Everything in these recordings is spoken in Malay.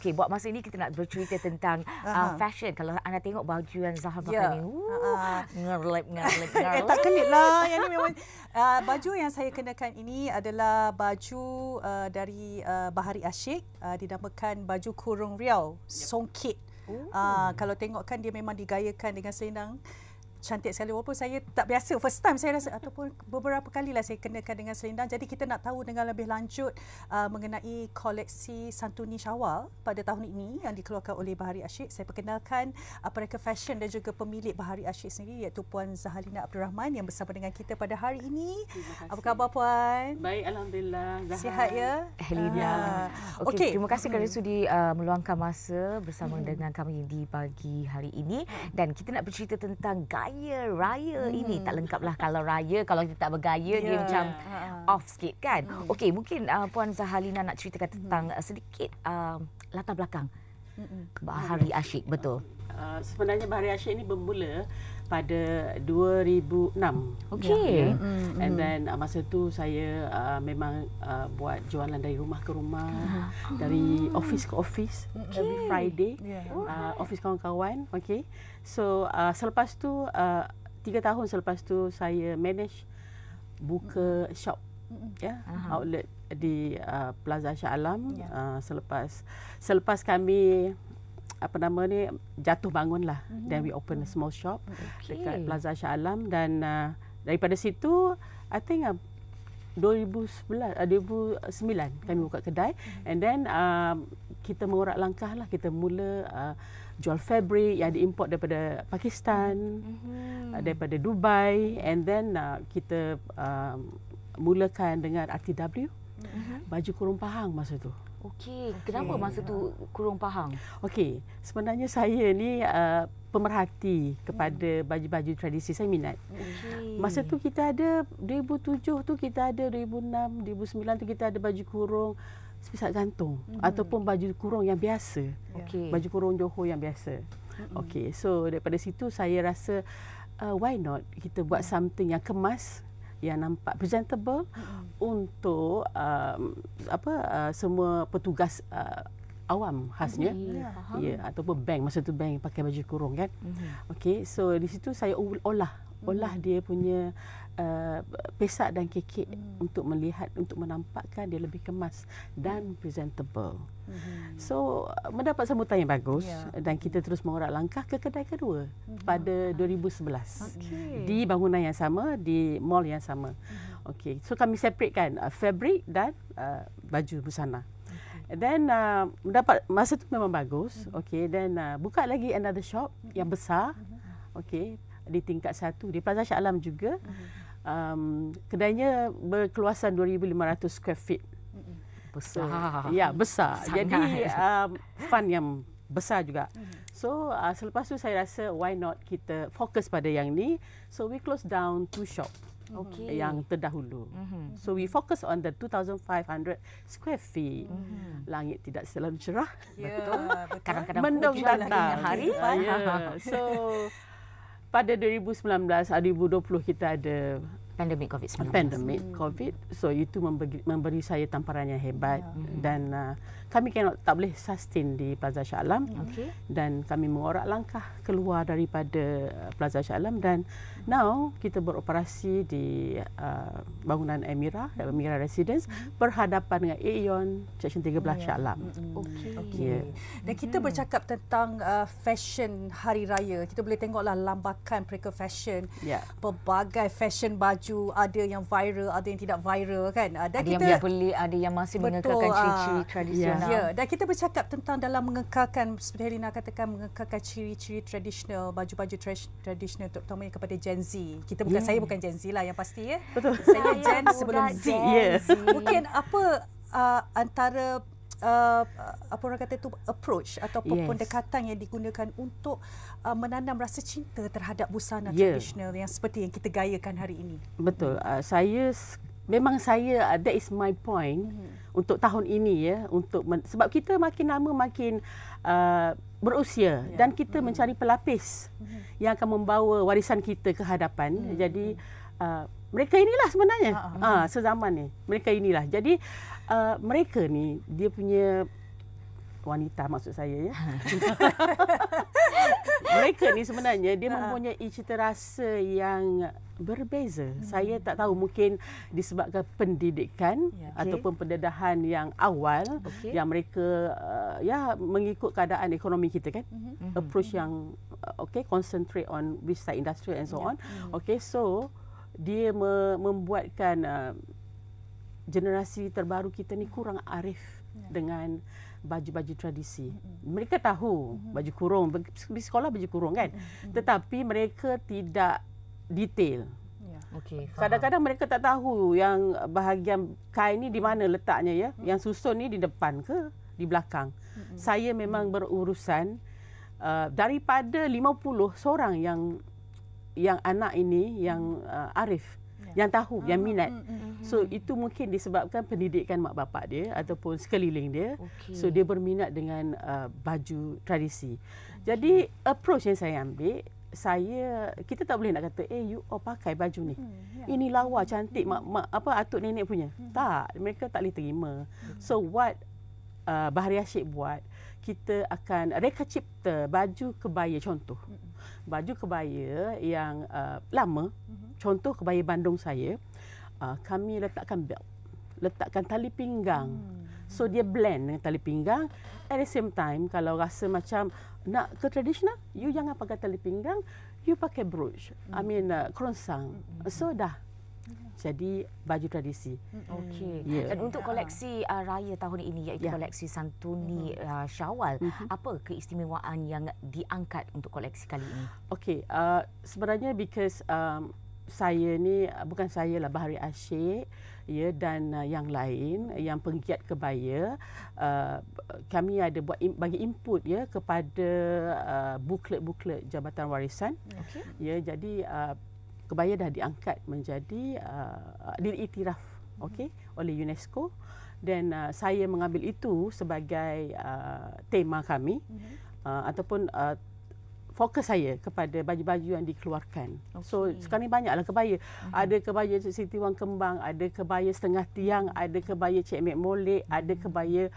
Okey, buat masa ini kita nak bercerita tentang fashion. Kalau anda tengok baju yang Zahra pakai ni, ngerlep. Tak kelip lah. Yang ni memang baju yang saya kenakan ini adalah baju dari Bahari Asyik, dinamakan baju kurung Riau, Songkit. Kalau tengok kan dia memang digayakan dengan selendang. Cantik sekali, walaupun saya tak biasa, first time saya rasa, ataupun beberapa kalilah saya kenakan dengan selendang. Jadi kita nak tahu dengan lebih lanjut mengenai koleksi Santuni Syawal pada tahun ini yang dikeluarkan oleh Bahari Asyik. Saya perkenalkan perakah fashion dan juga pemilik Bahari Asyik sendiri, iaitu Puan Zahalina Abdul Rahman yang bersama dengan kita pada hari ini. Apa khabar Puan? Baik, Alhamdulillah. Sihat ya? Alhamdulillah. Okey, terima kasih kerana sudi meluangkan masa bersama dengan kami di pagi hari ini. Dan kita nak bercerita tentang raya ini. Tak lengkaplah kalau raya, kalau kita tak bergaya dia macam off sikit kan. Okey, mungkin Puan Zahalina nak ceritakan tentang sedikit latar belakang Bahari Asyik, betul? Sebenarnya Bahari Asyik ini bermula pada 2006. Okey. And then masa tu saya memang buat jualan dari rumah ke rumah, dari office ke office, every Friday, office kawan-kawan. Okay. So selepas tu 3 tahun selepas tu saya manage buka shop, outlet di Plaza Shah Alam. Selepas kami jatuh bangun lah, then we open a small shop dekat Plaza Shah Alam. Dan daripada situ I think 2009 kami buka kedai. And then kita mengorak langkah lah, kita mula jual fabric yang diimport daripada Pakistan, daripada Dubai. And then kita mulakan dengan RTW, baju kurung Pahang masa tu. Okey, kenapa masa tu kurung Pahang? Okey, sebenarnya saya ni pemerhati kepada baju-baju tradisi, saya minat. Masa tu kita ada 2007 tu kita ada, 2006, 2009 tu kita ada baju kurung sepisat gantung ataupun baju kurung yang biasa. Baju kurung Johor yang biasa. Okey, so daripada situ saya rasa why not kita buat something yang kemas, yang nampak presentable untuk semua petugas awam khasnya, ataupun bank. Masa tu bank pakai baju kurung kan. Okey, so di situ saya olah dia punya pesak dan kekek untuk melihat, untuk menampakkan dia lebih kemas dan presentable. So mendapat sambutan yang bagus, dan kita terus mengorak langkah ke kedai kedua pada 2011 di bangunan yang sama, di mall yang sama. Okey, so kami separatekan fabric dan baju busana. Then mendapat masa tu memang bagus. Okey, then buka lagi another shop yang besar. Okey, di tingkat 1 di Plaza Shah Alam juga. Kedainya berkeluasan 2,500 square feet. Besar. Ya, besar. Sangat. Jadi fund yang besar juga. So selepas tu saya rasa why not kita fokus pada yang ni. So we close down 2 shop. Yang terdahulu. So we focus on the 2,500 square feet. Langit tidak selalu cerah. Betul. Kadang-kadang mendung datang. Hari. So pada 2019, 2020 kita ada pandemik COVID-19. Pandemik COVID. So itu memberi saya tamparan yang hebat. Dan kami tak boleh sustain di Plaza Shah Alam. Dan kami mengorak langkah keluar daripada Plaza Shah Alam. Dan now kita beroperasi di bangunan Emira Residence, berhadapan dengan Aeon Section 13 Shah Alam. Dan kita bercakap tentang fashion hari raya. Kita boleh tengoklah lambakan mereka fashion. Pelbagai fashion baju, ada yang viral, ada yang tidak viral kan. Dan ada yang pelik, ada yang masih mengekalkan ciri-ciri tradisional. Dan kita bercakap tentang dalam mengekalkan, seperti Helena katakan, mengekalkan ciri-ciri tradisional, baju-baju tradisional, terutamanya kepada Gen Z. Kita bukan, saya bukan Gen Z lah yang pasti ya. Betul. Saya Gen sebelum Z. Mungkin apa antara apa orang kata itu approach ataupun pendekatan yang digunakan untuk menanam rasa cinta terhadap busana tradisional yang seperti yang kita gayakan hari ini. Betul. Memang that is my point untuk tahun ini ya, sebab kita makin lama makin berusia dan kita mencari pelapis yang akan membawa warisan kita ke hadapan. Jadi mereka inilah sebenarnya sezaman ni. Mereka inilah. Jadi mereka ni dia punya wanita maksud saya ya. Mereka ni sebenarnya dia mempunyai cita rasa yang berbeza. Saya tak tahu, mungkin disebabkan pendidikan ataupun pendedahan yang awal yang mereka mengikut keadaan ekonomi kita kan. Approach yang concentrate on which side industry and so on. So dia membuatkan generasi terbaru kita ni kurang arif dengan baju-baju tradisi. Mereka tahu baju kurung, di sekolah baju kurung kan. Tetapi mereka tidak detail. Kadang-kadang mereka tak tahu yang bahagian kain ni di mana letaknya ya. Yang susun ni di depan ke di belakang. Saya memang berurusan daripada 50 seorang yang anak ini yang arif, yang tahu, yang minat. So itu mungkin disebabkan pendidikan mak bapak dia ataupun sekeliling dia. So dia berminat dengan baju tradisi. Jadi approach yang saya ambil, kita tak boleh nak kata you pakai baju ni. Ini lawa cantik mak atuk nenek punya. Tak, mereka tak boleh terima. So what Bahari Asyik buat, kita akan reka cipta baju kebaya contoh. Baju kebaya yang lama, contoh kebaya Bandung saya, kami letakkan belt, letakkan tali pinggang. So dia blend dengan tali pinggang. At the same time, kalau rasa macam nak ke tradisional, you jangan pakai tali pinggang, you pakai brooch. Kerongsang. So dah jadi baju tradisi. Dan untuk koleksi raya tahun ini, iaitu koleksi Santuni Syawal, apa keistimewaan yang diangkat untuk koleksi kali ini? Sebenarnya because saya ni, bukan saya lah, Bahari Asyik dan yang lain yang penggiat kebaya, kami ada bagi input kepada buklet-buklet Jabatan Warisan. Jadi kebaya dah diangkat menjadi diiktiraf oleh UNESCO, dan saya mengambil itu sebagai tema kami ataupun fokus saya kepada baju-baju yang dikeluarkan. So sekarang ni banyaklah kebaya. Ada kebaya Siti Wang Kembang, ada kebaya Setengah Tiang, ada kebaya Cik Mek Molek, ada kebaya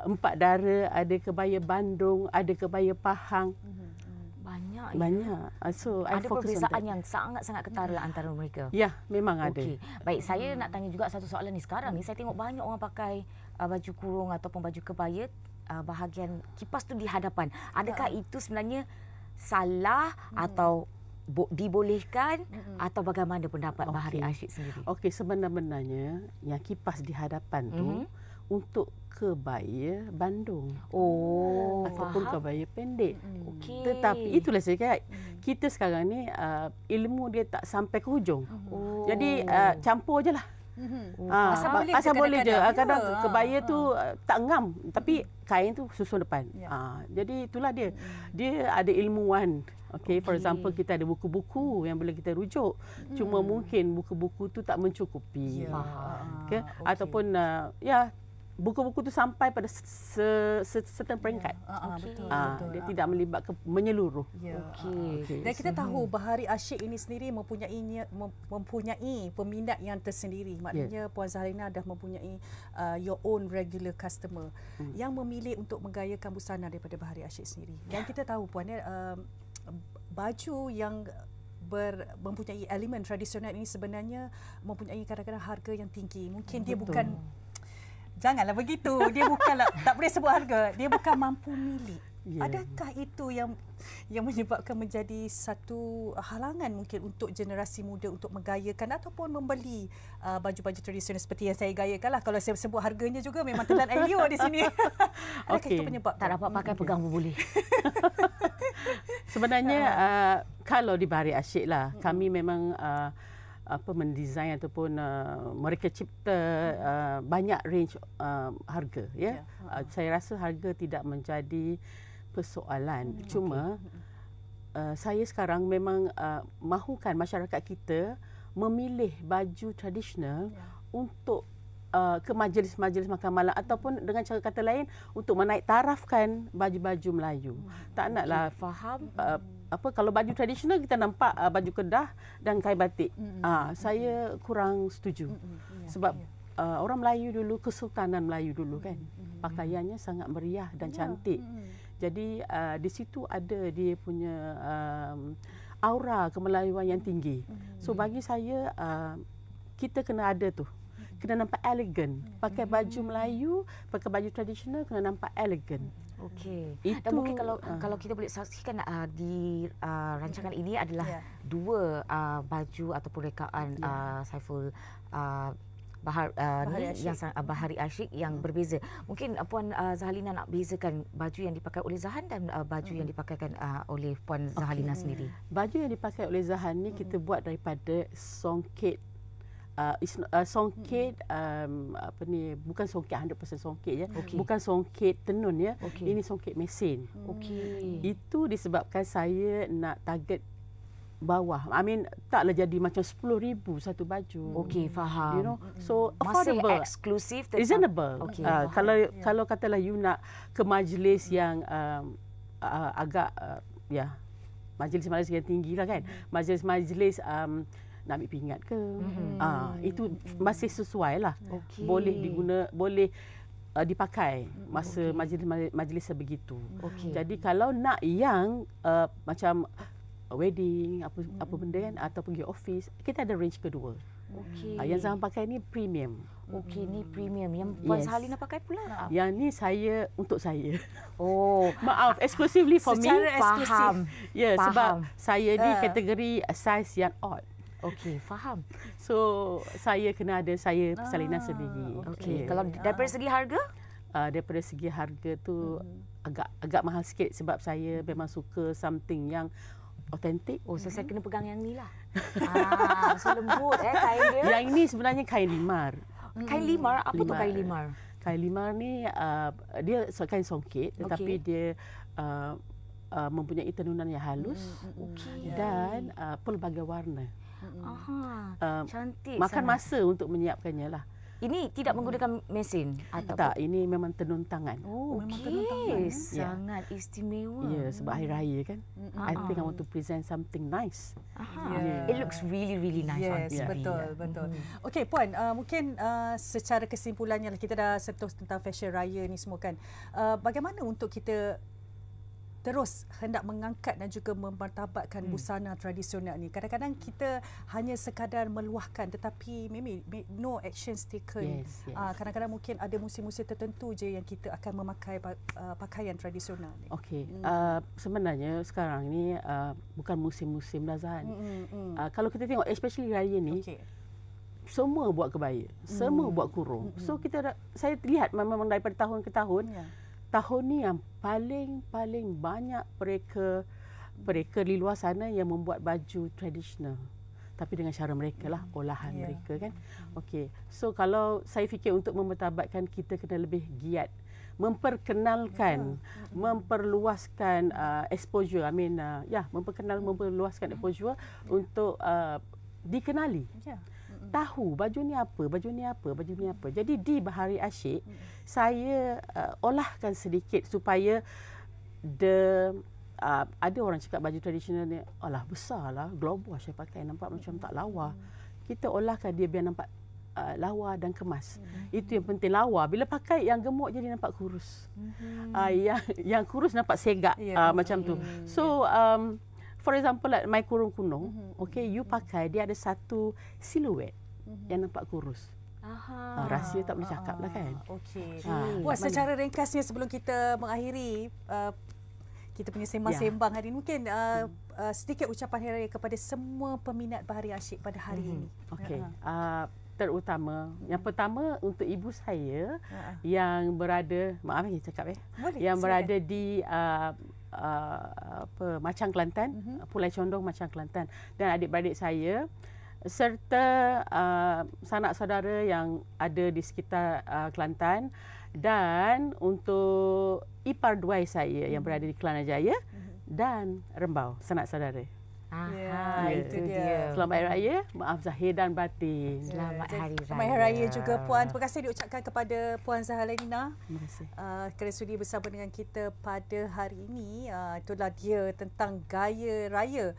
Empat Dara, ada kebaya Bandung, ada kebaya Pahang. Banyak. So ada perbezaan yang sangat-sangat ketara antara mereka. Ya, memang ada. Baik, saya nak tanya juga satu soalan ni. Sekarang ni saya tengok banyak orang pakai baju kurung ataupun baju kebaya, bahagian kipas tu di hadapan. Adakah itu sebenarnya salah atau dibolehkan atau bagaimana pendapat Bahari Asyik sendiri? Sebenarnya yang kipas di hadapan tu untuk kebaya Bandung. Ataupun kebaya pendek. Tetapi itulah saya kata, kita sekarang ni ilmu dia tak sampai ke hujung. Jadi campur je lah. Asal boleh je. Kadang kebaya tu tak ngam, tapi kain tu susun depan. Jadi itulah dia. Dia ada ilmuwan. For example, kita ada buku-buku yang boleh kita rujuk. Cuma mungkin buku-buku tu tak mencukupi. Ataupun buku-buku tu sampai pada certain peringkat. Betul. Dia tidak melibatkan menyeluruh. Dan kita tahu Bahari Asyik ini sendiri mempunyai peminat yang tersendiri. Maknanya Puan Zahrina dah mempunyai your own regular customer yang memilih untuk menggayakan busana daripada Bahari Asyik sendiri. Dan kita tahu Puan, baju yang mempunyai elemen tradisional ini sebenarnya mempunyai kadang-kadang harga yang tinggi. Mungkin dia bukan, janganlah begitu, dia bukanlah, tak boleh sebut harga, dia bukan mampu milik. Adakah itu yang menyebabkan menjadi satu halangan mungkin untuk generasi muda untuk menggayakan ataupun membeli baju-baju tradisional seperti yang saya gayakan lah. Kalau saya sebut harganya juga memang telan Elio di sini. Adakah itu penyebab? Tak dapat pakai pegang pun boleh. Sebenarnya kalau di Bahari Asyik lah, kami memang mendesain ataupun mereka cipta banyak range harga. Saya rasa harga tidak menjadi persoalan. Cuma saya sekarang memang mahukan masyarakat kita memilih baju tradisional untuk ke majlis-majlis makan malam, ataupun dengan cara kata lain untuk menaik tarafkan baju-baju Melayu. Tak naklah faham kalau baju tradisional kita nampak baju Kedah dan kain batik. Saya kurang setuju. Sebab orang Melayu dulu, Kesultanan Melayu dulu kan. Pakaiannya sangat meriah dan cantik. Jadi di situ ada dia punya aura kemelayuan yang tinggi. So bagi saya kita kena ada tu. Kena nampak elegan. Pakai baju Melayu, pakai baju tradisional kena nampak elegan. Okey. Dan mungkin kalau kita boleh saksikan di rancangan ini adalah dua baju ataupun rekaan Saiful Bahari Ashiq yang berbeza. Mungkin Puan Zahalina nak bezakan baju yang dipakai oleh Zahan dan baju yang dipakaikan oleh Puan Zahalina sendiri. Baju yang dipakai oleh Zahan ni kita buat daripada songket. Songket apa ni, bukan songket 100% songket ya. Bukan songket tenun ya. Ini songket mesin. Itu disebabkan saya nak target bawah. I mean taklah jadi macam 10,000 satu baju. Okey, faham. You know. So affordable, masih eksklusif, reasonable. Kalau katalah you nak ke majlis yang agak majlis-majlis yang tinggi lah kan. Majlis-majlis nak ambil pingat ke. Itu masih sesuai lah. Boleh boleh dipakai masa majlis sebegitu. Jadi kalau nak yang macam wedding apa benda kan atau pergi office, kita ada range kedua. Yang Zahan pakai ni premium. Ni premium. Yang Puan Zahalina pakai pula. Yang ni saya untuk saya. Oh, maaf, exclusively for me. Secara eksklusif. Ya, sebab saya ni kategori size yang odd. Okey, faham. So saya kena ada persalinan sendiri. Okey. Kalau daripada segi harga? Daripada segi harga tu agak mahal sikit sebab saya memang suka something yang autentik. Oh, saya kena pegang yang ni lah. So lembut kain dia. Yang ini sebenarnya kain limar. Kain limar? Apa tu kain limar? Kain limar ni dia kain songket tetapi dia mempunyai tenunan yang halus dan pelbagai warna. Cantik. Makan masa untuk menyiapkannya lah. Ini tidak menggunakan mesin atau tak, ini memang tenun tangan. Memang tenun tangan. Sangat istimewa. Ya, sebab hari raya kan. I think I want to present something nice. It looks really nice on Yes, TV. betul. Okey Puan, mungkin secara kesimpulannya kita dah sentuh tentang fashion raya ni semua kan. Bagaimana untuk kita terus hendak mengangkat dan juga memartabatkan busana tradisional ni. Kadang-kadang kita hanya sekadar meluahkan tetapi maybe no actions taken. Kadang-kadang mungkin ada musim-musim tertentu je yang kita akan memakai pakaian tradisional ni. Okey. Sebenarnya sekarang ni bukan musim-musim dah Zahan. Kalau kita tengok especially raya ni, semua buat kebaya, semua buat kurung. So saya lihat memang daripada tahun ke tahun, tahun ni yang paling banyak mereka di luar sana yang membuat baju tradisional. Tapi dengan cara mereka lah, olahan mereka kan. Okey. So kalau saya fikir untuk memartabatkan, kita kena lebih giat memperkenalkan, memperluaskan exposure. Memperluaskan exposure untuk dikenali. Tahu baju ni apa. Jadi di Bahari Ashiq saya olahkan sedikit supaya ada orang cakap baju tradisional ni besarlah, global saya pakai nampak macam tak lawa. Kita olahkan dia biar nampak lawa dan kemas. Itu yang penting, lawa. Bila pakai yang gemuk jadi nampak kurus. Yang kurus nampak segak macam tu. So for example like my kurung kuno, you pakai dia ada satu siluet yang nampak kurus. Rahsia tak boleh cakap lah kan. Puan, secara ringkasnya sebelum kita mengakhiri kita punya sembang-sembang hari ini, mungkin sedikit ucapan hari raya kepada semua peminat Bahari Ashiq pada hari ini. Terutama yang pertama untuk ibu saya yang berada, yang berada di Machang Kelantan, Pulai Condong Machang Kelantan, dan adik-beradik saya serta sanak saudara yang ada di sekitar Kelantan, dan untuk ipar duai saya yang berada di Kelana Jaya dan Rembau, sanak saudara. Itu dia. Selamat Hari Raya, maaf zahir dan batin. Selamat Hari Raya. Selamat Hari Raya juga Puan. Terima kasih diucapkan kepada Puan Zahalina. Terima kasih. Kerana sudi bersama dengan kita pada hari ini. Itulah dia tentang gaya raya.